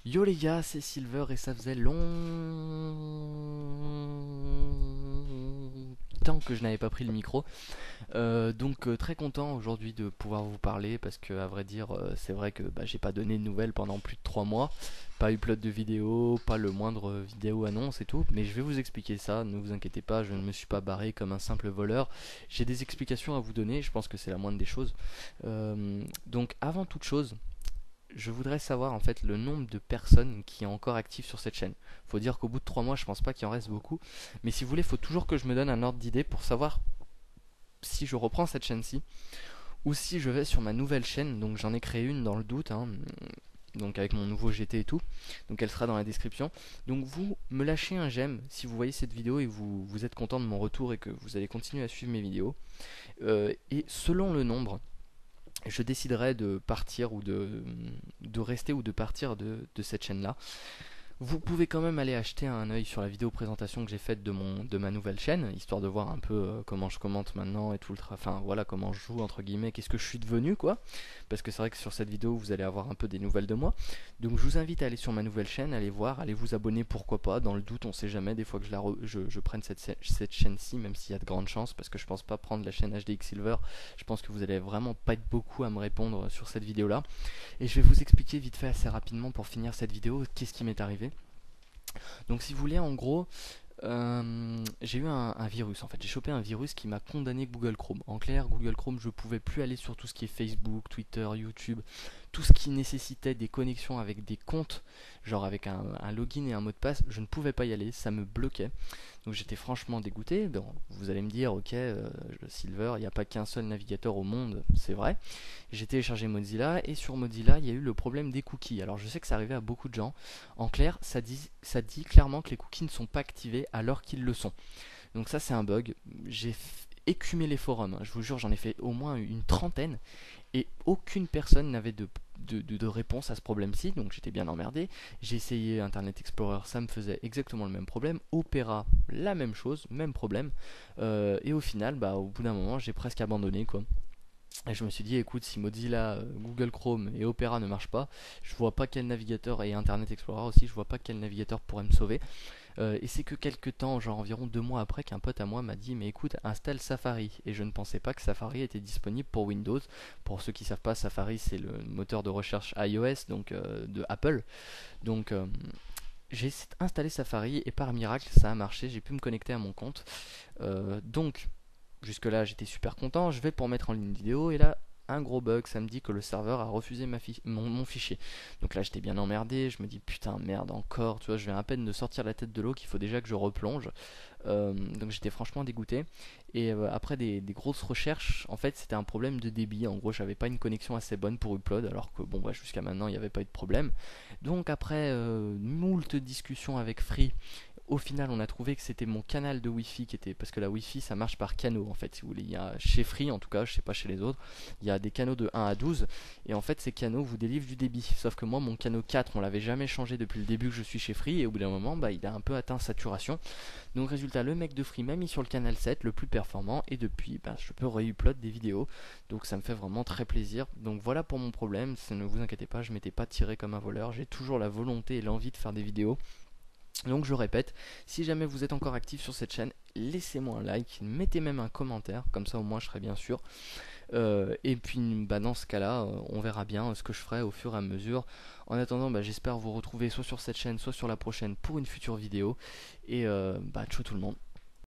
Yo les gars, c'est Silver et ça faisait longtemps que je n'avais pas pris le micro. Donc très content aujourd'hui de pouvoir vous parler parce que à vrai dire c'est vrai que j'ai pas donné de nouvelles pendant plus de 3 mois. Pas upload de vidéo, pas le moindre vidéo annonce et tout. Mais je vais vous expliquer ça, ne vous inquiétez pas, je ne me suis pas barré comme un simple voleur. J'ai des explications à vous donner, je pense que c'est la moindre des choses. Donc avant toute chose, je voudrais savoir en fait le nombre de personnes qui est encore actives sur cette chaîne. Faut dire qu'au bout de 3 mois, je pense pas qu'il en reste beaucoup. Mais si vous voulez, il faut toujours que je me donne un ordre d'idée pour savoir si je reprends cette chaîne-ci ou si je vais sur ma nouvelle chaîne. Donc j'en ai créé une dans le doute, hein, donc avec mon nouveau GT et tout. Donc elle sera dans la description. Donc vous me lâchez un j'aime si vous voyez cette vidéo et vous êtes content de mon retour et que vous allez continuer à suivre mes vidéos. Et selon le nombre, je déciderai de partir ou de rester ou de partir de cette chaîne-là. Vous pouvez quand même aller acheter un œil sur la vidéo présentation que j'ai faite de ma nouvelle chaîne, histoire de voir un peu comment je commente maintenant et tout enfin voilà comment je joue entre guillemets, qu'est-ce que je suis devenu quoi. Parce que c'est vrai que sur cette vidéo vous allez avoir un peu des nouvelles de moi. Donc je vous invite à aller sur ma nouvelle chaîne, allez voir, allez vous abonner pourquoi pas. Dans le doute on sait jamais, des fois que je prenne cette chaîne-ci, même s'il y a de grandes chances, parce que je pense pas prendre la chaîne HDX Silver. Je pense que vous allez vraiment pas être beaucoup à me répondre sur cette vidéo là. Et je vais vous expliquer vite fait assez rapidement pour finir cette vidéo qu'est-ce qui m'est arrivé. Donc si vous voulez, en gros, j'ai eu un virus en fait. J'ai chopé un virus qui m'a condamné Google Chrome. En clair, Google Chrome, je pouvais plus aller sur tout ce qui est Facebook, Twitter, YouTube, tout ce qui nécessitait des connexions avec des comptes, genre avec un login et un mot de passe. Je ne pouvais pas y aller, ça me bloquait. Donc j'étais franchement dégoûté. Bon, vous allez me dire, ok, Silver, il n'y a pas qu'un seul navigateur au monde, c'est vrai. J'ai téléchargé Mozilla et sur Mozilla, il y a eu le problème des cookies. Alors je sais que ça arrivait à beaucoup de gens. En clair, ça dit clairement que les cookies ne sont pas activés alors qu'ils le sont. Donc ça c'est un bug. J'ai écumé les forums, hein. Je vous jure, j'en ai fait au moins une trentaine et aucune personne n'avait de réponse à ce problème-ci, donc j'étais bien emmerdé. J'ai essayé Internet Explorer, ça me faisait exactement le même problème. Opera, la même chose, même problème. Et au final, au bout d'un moment, j'ai presque abandonné quoi. Et je me suis dit, écoute, si Mozilla, Google Chrome et Opera ne marchent pas, je vois pas quel navigateur, et Internet Explorer aussi, je vois pas quel navigateur pourrait me sauver. Et c'est que quelques temps, genre environ 2 mois après, qu'un pote à moi m'a dit, mais écoute, installe Safari. Et je ne pensais pas que Safari était disponible pour Windows. Pour ceux qui savent pas, Safari c'est le moteur de recherche iOS, donc de Apple. Donc j'ai installé Safari et par miracle ça a marché, j'ai pu me connecter à mon compte. Donc jusque là j'étais super content, je vais pour mettre en ligne une vidéo et là un gros bug, ça me dit que le serveur a refusé mon fichier. Donc là j'étais bien emmerdé, je me dis putain merde encore, tu vois, je viens à peine de sortir la tête de l'eau qu'il faut déjà que je replonge. Donc j'étais franchement dégoûté. Et après des grosses recherches, en fait c'était un problème de débit. En gros j'avais pas une connexion assez bonne pour upload alors que bon jusqu'à maintenant il n'y avait pas eu de problème. Donc après moult discussions avec Free, au final, on a trouvé que c'était mon canal de Wi-Fi qui était. Parce que la Wi-Fi ça marche par canaux en fait, si vous voulez. Il y a chez Free en tout cas, je sais pas chez les autres, il y a des canaux de 1 à 12. Et en fait, ces canaux vous délivrent du débit. Sauf que moi, mon canal 4, on l'avait jamais changé depuis le début que je suis chez Free. Et au bout d'un moment, il a un peu atteint saturation. Donc, résultat, le mec de Free m'a mis sur le canal 7, le plus performant. Et depuis, je peux re-upload des vidéos. Donc, ça me fait vraiment très plaisir. Donc, voilà pour mon problème. Ne vous inquiétez pas, je m'étais pas tiré comme un voleur. J'ai toujours la volonté et l'envie de faire des vidéos. Donc je répète, si jamais vous êtes encore actif sur cette chaîne, laissez-moi un like, mettez même un commentaire, comme ça au moins je serai bien sûr. Et puis dans ce cas-là, on verra bien ce que je ferai au fur et à mesure. En attendant, j'espère vous retrouver soit sur cette chaîne, soit sur la prochaine pour une future vidéo. Et ciao tout le monde.